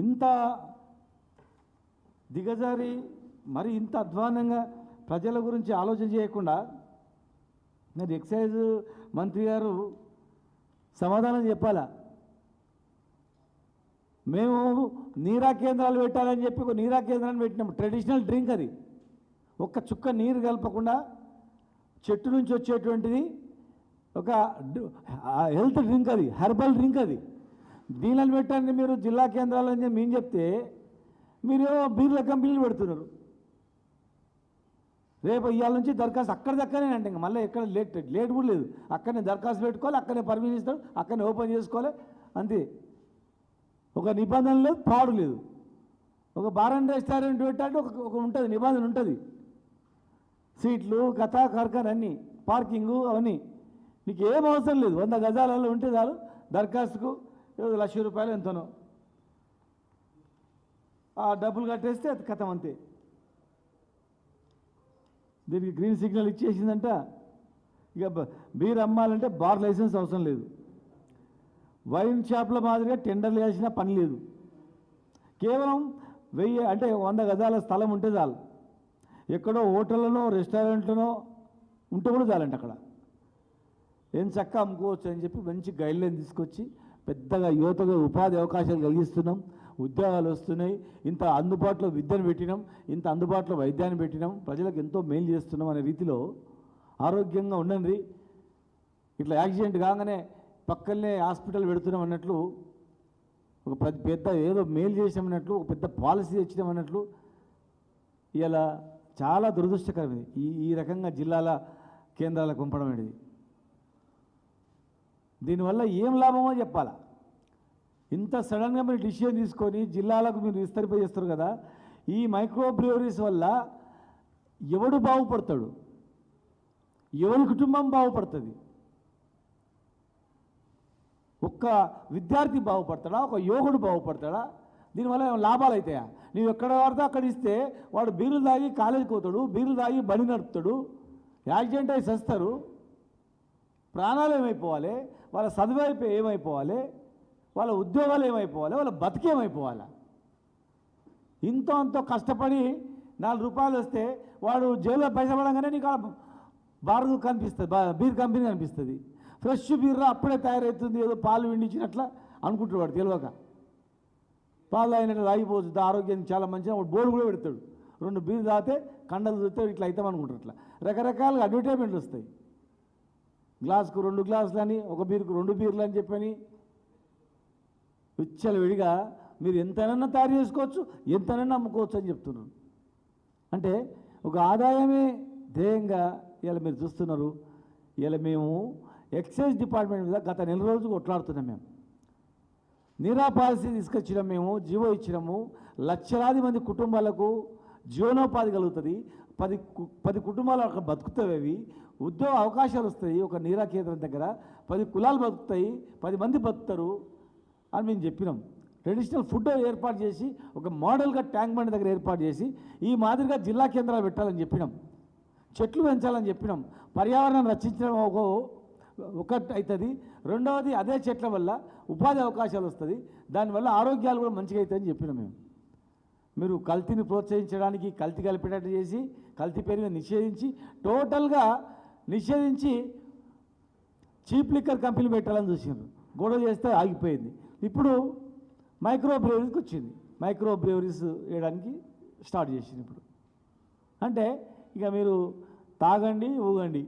ఇంత దిగజారి మరి ఇంత అధ్వానంగా ప్రజల గురించి ఆలోచన చేయకుండా మరి ఎక్సైజ్ మంత్రి గారు సమాధానం చెప్పాలా? మేము నీరా కేంద్రాలు పెట్టాలని చెప్పి ఒక నీరా కేంద్రాన్ని పెట్టినాం. ట్రెడిషనల్ డ్రింక్ అది, ఒక్క చుక్క నీరు కలపకుండా చెట్టు నుంచి వచ్చేటువంటిది ఒక హెల్త్ డ్రింక్, అది హెర్బల్ డ్రింక్. అది దీనిని పెట్టండి మీరు జిల్లా కేంద్రాలని మేము చెప్తే మీరు బీర్ల కంపెనీలు పెడుతున్నారు. రేపు ఇవాళ నుంచి దరఖాస్తు అక్కడిదక్కనే అంటే ఇంకా మళ్ళీ ఎక్కడ లేట్ కూడా లేదు. అక్కడనే దరఖాస్తు పెట్టుకోవాలి, అక్కడనే పర్మిషన్ ఇస్తాడు, అక్కడనే ఓపెన్ చేసుకోవాలి, అంతే. ఒక నిబంధన లేదు, పాడు లేదు. ఒక బార్ అండ్ రెస్టారెంట్ పెట్టాలంటే ఒక ఉంటుంది, నిబంధన ఉంటుంది. సీట్లు కథా కార్ఖాన అన్నీ, పార్కింగు అవన్నీ. నీకు ఏం అవసరం లేదు, 100 గజాలలో ఉంటే చాలు. దరఖాస్తుకు ₹1,00,000 ఎంతనో ఆ డబ్బులు కట్టేస్తే అది కథం, అంతే. దీనికి గ్రీన్ సిగ్నల్ ఇచ్చేసిందంట. ఇక బీర్ అమ్మాలంటే బార్ లైసెన్స్ అవసరం లేదు. వైన్ షాప్ల మాదిరిగా టెండర్లు వేసిన పని లేదు. కేవలం 1000 అంటే 100 గజాల స్థలం ఉంటే చాలు. ఎక్కడో హోటళ్ళనో రెస్టారెంట్లనో ఉంటే కూడా చాలంటే అక్కడ ఏం చక్క అమ్ముకోవచ్చు అని చెప్పి మంచి గైడ్లైన్ తీసుకొచ్చి పెద్దగా యువతగా ఉపాధి అవకాశాలు కలిగిస్తున్నాం. ఉద్యోగాలు వస్తున్నాయి. ఇంత అందుబాటులో విద్యను పెట్టినాం, ఇంత అందుబాటులో వైద్యాన్ని పెట్టినాం, ప్రజలకు ఎంతో మేలు చేస్తున్నాం అనే రీతిలో ఆరోగ్యంగా ఉండండి. ఇట్లా యాక్సిడెంట్ కాగానే పక్కనే హాస్పిటల్ పెడుతున్నాం అన్నట్లు, ఒక పెద్ద ఏదో మేలు చేసామన్నట్లు, ఒక పెద్ద పాలసీ తెచ్చినాం అన్నట్లు ఇలా చాలా దురదృష్టకరమైనది ఈ రకంగా జిల్లాల కేంద్రాలకు పంపడం అనేది. దీనివల్ల ఏం లాభమో చెప్పాలా? ఇంత సడన్గా మీరు డిసిషన్ తీసుకొని జిల్లాలకు మీరు విస్తరింపజేస్తారు కదా. ఈ మైక్రో బ్రూవరీస్ వల్ల ఎవడు బాగుపడతాడు? ఎవరి కుటుంబం బాగుపడుతుంది? ఒక్క విద్యార్థి బాగుపడతాడా? ఒక యువకుడు బాగుపడతాడా? దీనివల్ల లాభాలు అవుతాయా? నువ్వు ఎక్కడ పడితే అక్కడ ఇస్తే వాడు బీర్లు తాగి కాలేజీకి పోతాడు, బీర్లు తాగి బండి నడుపుతాడు, యాక్సిడెంట్ అయి చస్తారు. ప్రాణాలు ఏమైపోవాలి? వాళ్ళ చదువు ఏమైపోవాలి? వాళ్ళ ఉద్యోగాలు ఏమైపోవాలి? వాళ్ళ బతికేమైపోవాలా? ఇంతో అంతో కష్టపడి ₹4 వస్తే వాడు జైల్లో పైసలు పడంగానే నీకు బార్ కనిపిస్తుంది, బీర్ కంపెనీ కనిపిస్తుంది. ఫ్రెష్ బీర్ అప్పుడే తయారవుతుంది, ఏదో పాలు విండించినట్లా అనుకుంటాడు వాడు తెలియక. పాలు అయినట్టు తాగిపోతుంది, ఆరోగ్యానికి చాలా మంచిగా. వాడు బోర్డు కూడా పెడతాడు, 2 బీర్ తాగితే కండలు చూస్తే ఇట్లా అవుతాం అనుకుంటారు. ఇట్లా రకరకాలుగా అడ్వర్టైజ్మెంట్లు వస్తాయి. గ్లాసుకు 2 గ్లాసులు అని, ఒక బీరుకు 2 బీర్లు అని చెప్పని విచ్చలవిడిగా మీరు ఎంతనన్నా తయారు చేసుకోవచ్చు, ఎంతనన్నా అమ్ముకోవచ్చు అని చెప్తున్నారు. అంటే ఒక ఆదాయమే ధ్యేయంగా ఇలా మీరు చూస్తున్నారు. ఇలా మేము ఎక్సైజ్ డిపార్ట్మెంట్ మీద గత నెల రోజులు కొట్లాడుతున్నాం. మేము నీరా పాలసీ తీసుకొచ్చినాం, మేము జీవో ఇచ్చినాము. లక్షలాది మంది కుటుంబాలకు జీవనోపాధి కలుగుతుంది. 10 కుటుంబాలు అక్కడ బతుకుతాయి, ఉద్యోగ అవకాశాలు వస్తాయి. ఒక నీరా కేంద్రం దగ్గర 10 కులాలు బతుకుతాయి, 10 మంది బతుకుతారు అని మేము చెప్పినాం. ట్రెడిషనల్ ఫుడ్ ఏర్పాటు చేసి ఒక మోడల్గా ట్యాంక్ బండ్ దగ్గర ఏర్పాటు చేసి ఈ మాదిరిగా జిల్లా కేంద్రాలు పెట్టాలని చెప్పినాం. చెట్లు పెంచాలని చెప్పినాం. పర్యావరణం రక్షించడం ఒకటి అవుతుంది. రెండవది అదే చెట్ల వల్ల ఉపాధి అవకాశాలు వస్తుంది, దానివల్ల ఆరోగ్యాలు కూడా మంచిగా అవుతాయని చెప్పినాం మేము. మీరు కల్తీని ప్రోత్సహించడానికి కల్తీ కలిపేటట్టు చేసి కల్తీ పేరు మీద నిషేధించి టోటల్గా నిషేధించి చీప్ లిక్కర్ కంపెనీ పెట్టాలని చూసినారు. గొడవ చేస్తే ఆగిపోయింది. ఇప్పుడు మైక్రో బ్రూవరీస్కి వచ్చింది. మైక్రో బ్రూవరీస్ వేయడానికి స్టార్ట్ చేసింది ఇప్పుడు. అంటే ఇక మీరు తాగండి ఊగండి,